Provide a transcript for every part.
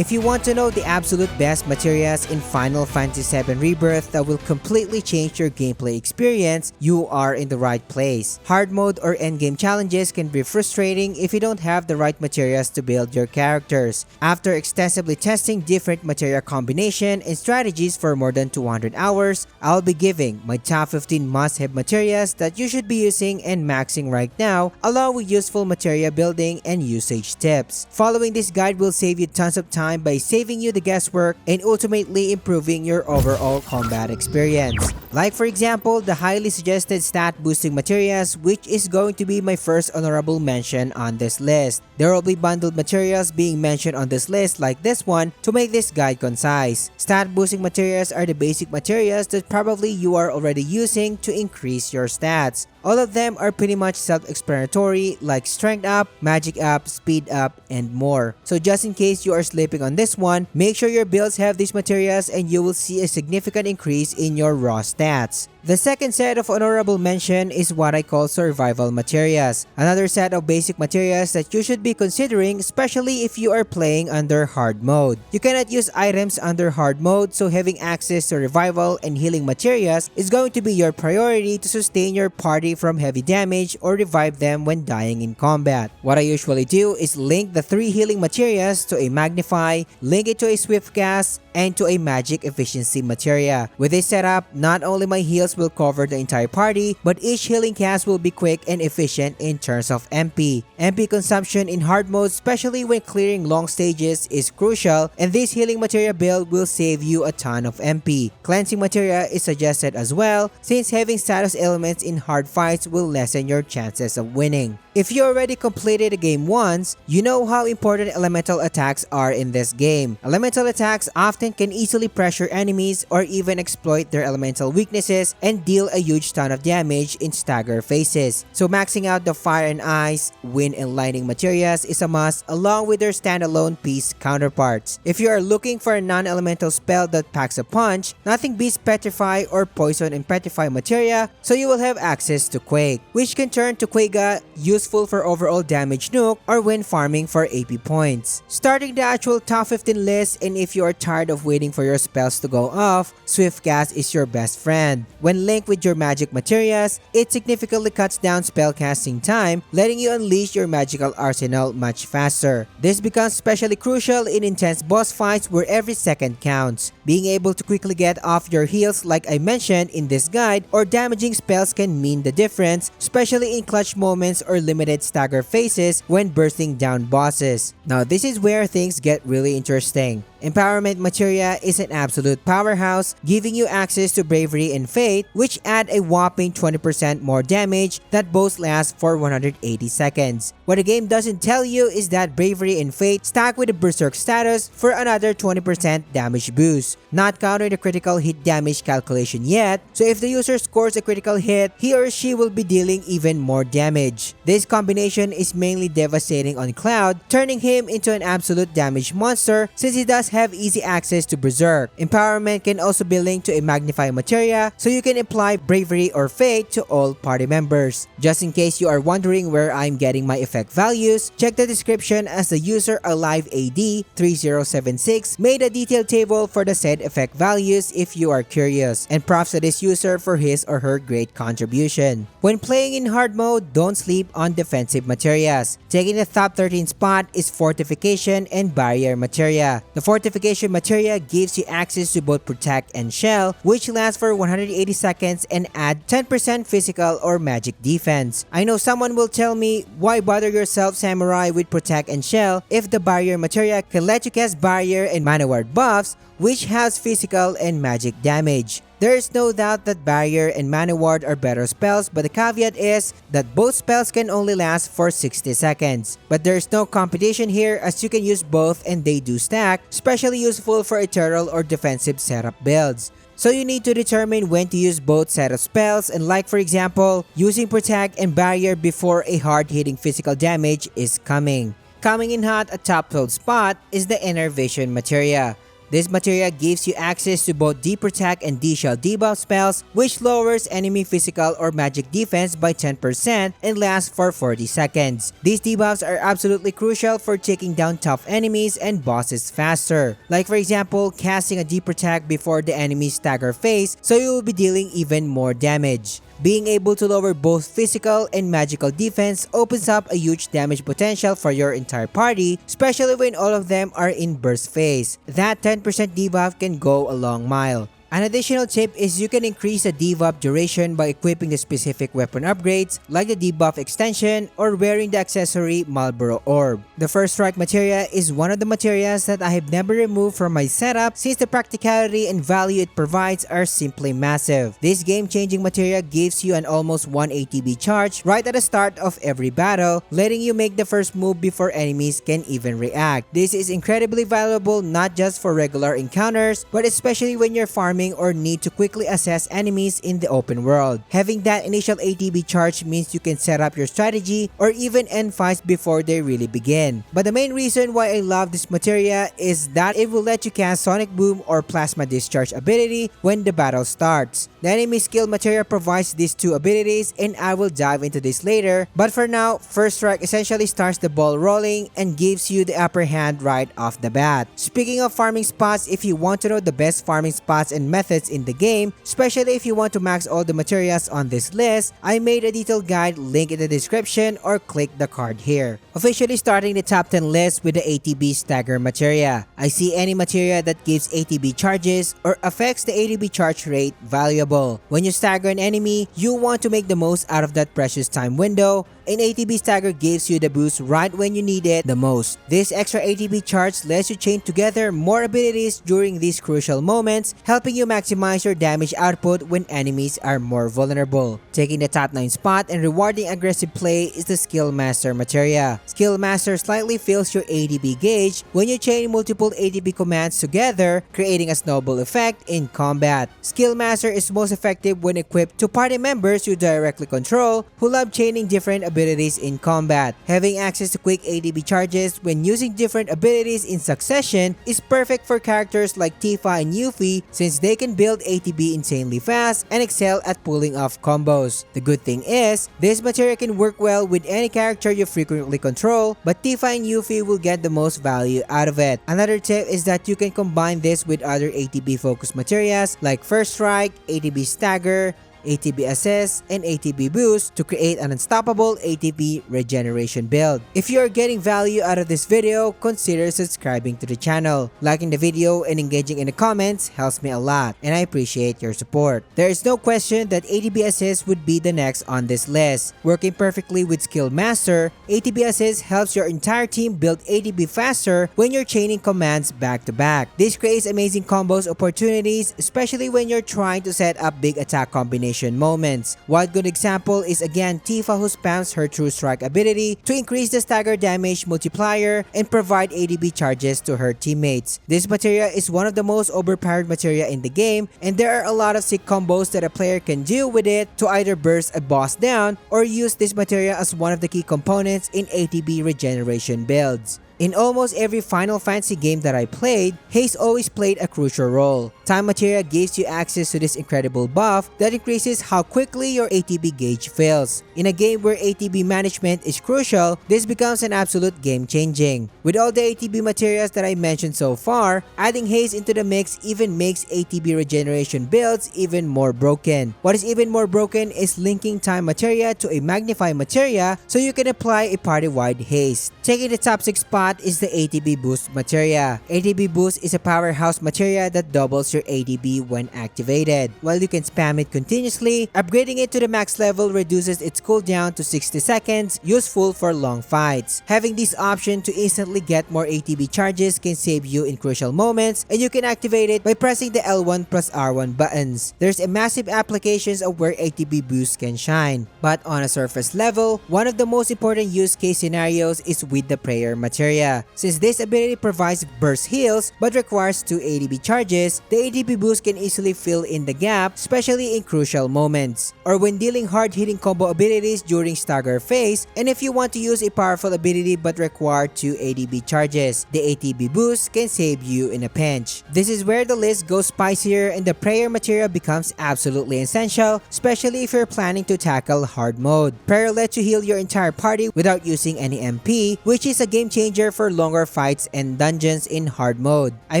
If you want to know the absolute best Materias in Final Fantasy VII Rebirth that will completely change your gameplay experience, you are in the right place. Hard mode or endgame challenges can be frustrating if you don't have the right Materias to build your characters. After extensively testing different Materia combination and strategies for more than 200 hours, I'll be giving my top 15 must-have Materias that you should be using and maxing right now, along with useful Materia building and usage tips. Following this guide will save you tons of time by saving you the guesswork and ultimately improving your overall combat experience. Like for example, the highly suggested stat boosting Materias, which is going to be my first honorable mention on this list. There will be bundled Materias being mentioned on this list like this one to make this guide concise. Stat boosting Materias are the basic Materias that probably you are already using to increase your stats. All of them are pretty much self-explanatory, like strength up, magic up, speed up, and more. So just in case you are sleeping on this one, make sure your builds have these Materias and you will see a significant increase in your raw stats. The second set of honorable mention is what I call survival Materias, another set of basic Materias that you should be considering, especially if you are playing under hard mode. You cannot use items under hard mode, so having access to revival and healing Materias is going to be your priority to sustain your party from heavy damage or revive them when dying in combat. What I usually do is link the 3 healing Materias to a Magnify, link it to a Swift Cast, and to a Magic Efficiency Materia. With this setup, not only my heals will cover the entire party, but each healing cast will be quick and efficient in terms of MP. MP consumption in hard mode, especially when clearing long stages, is crucial, and this healing Materia build will save you a ton of MP. Cleansing Materia is suggested as well, since having status elements in hard fights will lessen your chances of winning. If you already completed the game once, you know how important elemental attacks are in this game. Elemental attacks often can easily pressure enemies or even exploit their elemental weaknesses and deal a huge ton of damage in stagger phases. So maxing out the fire and ice, wind and lightning Materias is a must, along with their standalone piece counterparts. If you are looking for a non-elemental spell that packs a punch, nothing beats Petrify or Poison and Petrify Materia, so you will have access to Quake, which can turn to Quega, useful for overall damage nuke or when farming for AP points. Starting the actual top 15 list, and if you are tired of waiting for your spells to go off, Swift Cast is your best friend. When linked with your magic Materias, it significantly cuts down spell casting time, letting you unleash your magical arsenal much faster. This becomes especially crucial in intense boss fights where every second counts. Being able to quickly get off your heals like I mentioned in this guide, or damaging spells can mean the difference, especially in clutch moments or limited stagger phases when bursting down bosses. Now this is where things get really interesting. Empowerment Materia is an absolute powerhouse, giving you access to Bravery and Fate, which add a whopping 20% more damage that both last for 180 seconds. What the game doesn't tell you is that Bravery and Fate stack with a Berserk status for another 20% damage boost, not counting the critical hit damage calculation yet, so if the user scores a critical hit, he or she will be dealing even more damage. This combination is mainly devastating on Cloud, turning him into an absolute damage monster since he does have easy access to Berserk. Empowerment can also be linked to a Magnify Materia, so you can apply Bravery or Fate to all party members. Just in case you are wondering where I'm getting my effect values, check the description as the user AliveAD3076 made a detailed table for the said effect values if you are curious, and props to this user for his or her great contribution. When playing in hard mode, don't sleep on defensive Materias. Taking the top 13 spot is Fortification and Barrier Materia. The Fortification Materia gives you access to both Protect and Shell, which lasts for 180 seconds and add 10% physical or magic defense. I know someone will tell me, why bother yourself Samurai with Protect and Shell if the Barrier Materia can let you cast Barrier and Mana Ward buffs, which has physical and magic damage. There is no doubt that Barrier and Mana Ward are better spells, but the caveat is that both spells can only last for 60 seconds. But there is no competition here, as you can use both and they do stack, especially useful for eternal or defensive setup builds. So you need to determine when to use both set of spells, and like for example, using Protect and Barrier before a hard-hitting physical damage is coming. Coming in hot at top 12 spot is the Inner Vision Materia. This materia gives you access to both deep attack and D-shell debuff spells, which lowers enemy physical or magic defense by 10% and lasts for 40 seconds. These debuffs are absolutely crucial for taking down tough enemies and bosses faster. Like for example, casting a deep attack before the enemy's stagger phase, so you will be dealing even more damage. Being able to lower both physical and magical defense opens up a huge damage potential for your entire party, especially when all of them are in burst phase. That 10% debuff can go a long mile. An additional tip is you can increase the debuff duration by equipping the specific weapon upgrades like the debuff extension or wearing the accessory Marlboro Orb. The First Strike Materia is one of the materias that I have never removed from my setup since the practicality and value it provides are simply massive. This game-changing materia gives you an almost 1 ATB charge right at the start of every battle, letting you make the first move before enemies can even react. This is incredibly valuable not just for regular encounters, but especially when you're farming or need to quickly assess enemies in the open world. Having that initial ATB charge means you can set up your strategy or even end fights before they really begin. But the main reason why I love this materia is that it will let you cast Sonic Boom or Plasma Discharge ability when the battle starts. The enemy skill materia provides these two abilities and I will dive into this later, but for now, First Strike essentially starts the ball rolling and gives you the upper hand right off the bat. Speaking of farming spots, if you want to know the best farming spots and methods in the game, especially if you want to max all the materials on this list, I made a detailed guide, link in the description or click the card here. Officially starting the top 10 list with the ATB Stagger Materia. I see any materia that gives ATB charges or affects the ATB charge rate valuable. When you stagger an enemy, you want to make the most out of that precious time window, and ATB Stagger gives you the boost right when you need it the most. This extra ATB charge lets you chain together more abilities during these crucial moments, helping you maximize your damage output when enemies are more vulnerable. Taking the top 9 spot and rewarding aggressive play is the Skill Master Materia. Skill Master slightly fills your ATB gauge when you chain multiple ATB commands together, creating a snowball effect in combat. Skill Master is most effective when equipped to party members you directly control who love chaining different abilities in combat. Having access to quick ATB charges when using different abilities in succession is perfect for characters like Tifa and Yuffie since they can build ATB insanely fast and excel at pulling off combos. The good thing is, this materia can work well with any character you frequently control, but Tifa and Yuffie will get the most value out of it. Another tip is that you can combine this with other ATB focused materias like First Strike, ATB Stagger, ATB Assist, and ATB Boost to create an unstoppable ATB regeneration build. If you are getting value out of this video, consider subscribing to the channel. Liking the video and engaging in the comments helps me a lot, and I appreciate your support. There is no question that ATB Assist would be the next on this list. Working perfectly with Skill Master, ATB Assist helps your entire team build ATB faster when you're chaining commands back to back. This creates amazing combos opportunities, especially when you're trying to set up big attack combinations moments. One good example is again Tifa, who spams her True Strike ability to increase the stagger damage multiplier and provide ATB charges to her teammates. This materia is one of the most overpowered materia in the game, and there are a lot of sick combos that a player can do with it to either burst a boss down or use this materia as one of the key components in ATB regeneration builds. In almost every Final Fantasy game that I played, haste always played a crucial role. Time Materia gives you access to this incredible buff that increases how quickly your ATB gauge fills. In a game where ATB management is crucial, this becomes an absolute game-changing. With all the ATB materials that I mentioned so far, adding haste into the mix even makes ATB regeneration builds even more broken. What is even more broken is linking Time Materia to a Magnify Materia so you can apply a party-wide haste. Taking the top 6 spot is the ATB Boost Materia. ATB Boost is a powerhouse materia that doubles your ATB when activated. While you can spam it continuously, upgrading it to the max level reduces its cooldown to 60 seconds, useful for long fights. Having this option to instantly get more ATB charges can save you in crucial moments, and you can activate it by pressing the L1 plus R1 buttons. There's a massive applications of where ATB Boost can shine. But on a surface level, one of the most important use case scenarios is with the Prayer Materia. Materia. Since this ability provides burst heals but requires 2 ATB charges, the ATB boost can easily fill in the gap, especially in crucial moments, or when dealing hard-hitting combo abilities during stagger phase, and if you want to use a powerful ability but require 2 ATB charges, the ATB boost can save you in a pinch. This is where the list goes spicier and the prayer materia becomes absolutely essential, especially if you're planning to tackle hard mode. Prayer lets you heal your entire party without using any MP, which is a game changer for longer fights and dungeons in hard mode. I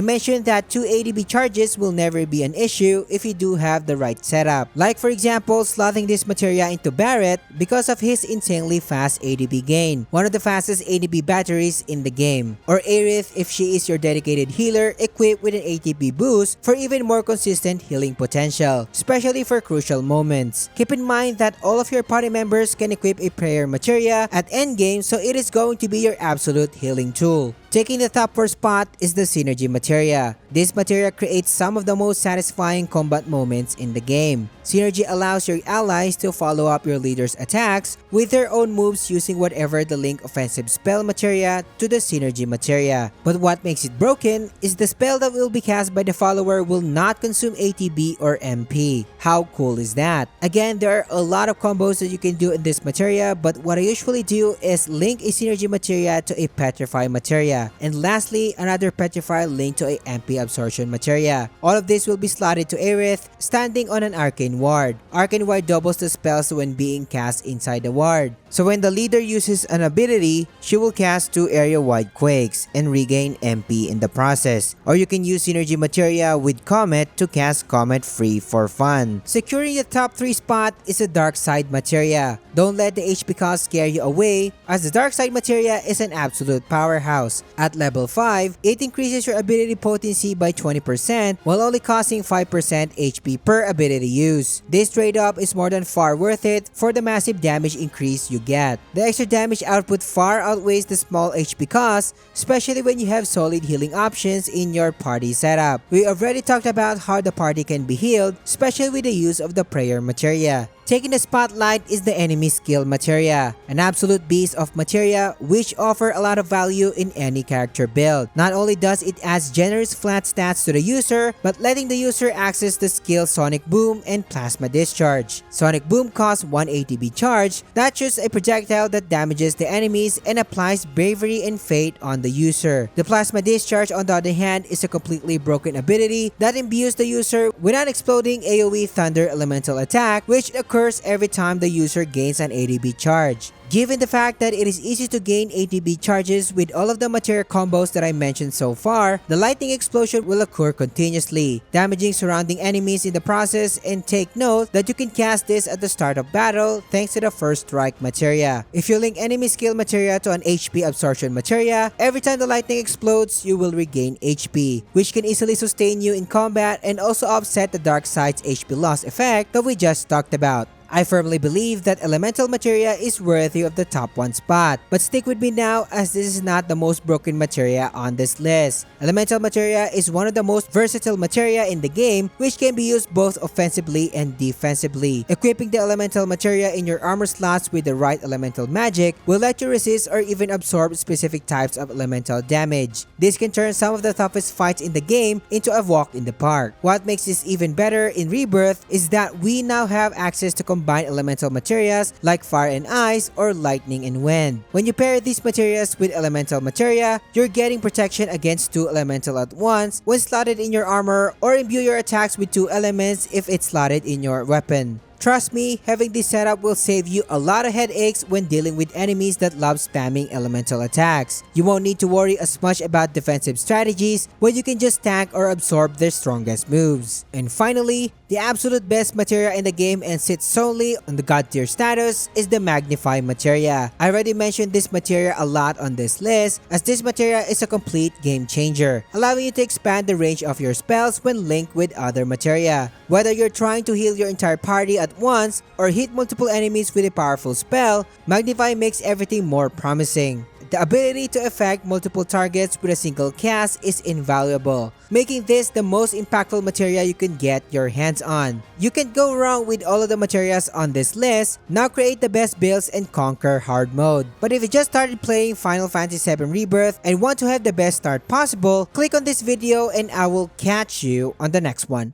mentioned that 2 ATB charges will never be an issue if you do have the right setup. Like for example, slotting this materia into Barret because of his insanely fast ATB gain, one of the fastest ATB batteries in the game. Or Aerith if she is your dedicated healer equipped with an ATB boost for even more consistent healing potential, especially for crucial moments. Keep in mind that all of your party members can equip a prayer materia at endgame, so it is going to be your absolute healing tool. Taking the top 4 spot is the Synergy Materia. This materia creates some of the most satisfying combat moments in the game. Synergy allows your allies to follow up your leader's attacks with their own moves using whatever the link offensive spell materia to the Synergy Materia. But what makes it broken is the spell that will be cast by the follower will not consume ATB or MP. How cool is that? Again, there are a lot of combos that you can do in this materia, but what I usually do is link a Synergy Materia to a Petrify Materia, and lastly, another Petrify linked to a MP Absorption Materia. All of this will be slotted to Aerith, standing on an Arcane Ward. Arcane Ward doubles the spells when being cast inside the ward. So when the leader uses an ability, she will cast 2 area-wide quakes and regain MP in the process. Or you can use Synergy Materia with Comet to cast Comet free for fun. Securing the top 3 spot is the Dark Side Materia. Don't let the HP cost scare you away, as the Dark Side Materia is an absolute powerhouse. At level 5, it increases your ability potency by 20% while only costing 5% HP per ability use. This trade-off is more than far worth it for the massive damage increase you get. The extra damage output far outweighs the small HP cost, especially when you have solid healing options in your party setup. We already talked about how the party can be healed, especially with the use of the prayer materia. Taking the spotlight is the enemy skill materia, an absolute beast of materia which offer a lot of value in any character build. Not only does it add generous flat stats to the user, but letting the user access the skill Sonic Boom and Plasma Discharge. Sonic Boom costs 1 ATB charge that shoots a projectile that damages the enemies and applies Bravery and Fate on the user. The Plasma Discharge on the other hand is a completely broken ability that imbues the user with an exploding AoE Thunder Elemental attack which occurs every time the user gains an ATB charge. Given the fact that it is easy to gain ATB charges with all of the materia combos that I mentioned so far, the lightning explosion will occur continuously, damaging surrounding enemies in the process, and take note that you can cast this at the start of battle thanks to the First Strike materia. If you link enemy skill materia to an HP absorption materia, every time the lightning explodes, you will regain HP, which can easily sustain you in combat and also offset the Dark Side's HP loss effect that we just talked about. I firmly believe that Elemental Materia is worthy of the top 1 spot, but stick with me now as this is not the most broken materia on this list. Elemental Materia is one of the most versatile materia in the game which can be used both offensively and defensively. Equipping the Elemental Materia in your armor slots with the right elemental magic will let you resist or even absorb specific types of elemental damage. This can turn some of the toughest fights in the game into a walk in the park. What makes this even better in Rebirth is that we now have access to combine elemental materias like fire and ice or lightning and wind. When you pair these materias with elemental materia, you're getting protection against 2 elemental at once when slotted in your armor, or imbue your attacks with 2 elements if it's slotted in your weapon. Trust me, having this setup will save you a lot of headaches when dealing with enemies that love spamming elemental attacks. You won't need to worry as much about defensive strategies when you can just tank or absorb their strongest moves. And finally, the absolute best materia in the game and sits solely on the god tier status is the Magnify Materia. I already mentioned this materia a lot on this list, as this materia is a complete game changer, allowing you to expand the range of your spells when linked with other materia. Whether you're trying to heal your entire party at once or hit multiple enemies with a powerful spell, Magnify makes everything more promising. The ability to affect multiple targets with a single cast is invaluable, making this the most impactful materia you can get your hands on. You can't go wrong with all of the materias on this list. Now create the best builds and conquer hard mode. But if you just started playing Final Fantasy VII Rebirth and want to have the best start possible, click on this video and I will catch you on the next one.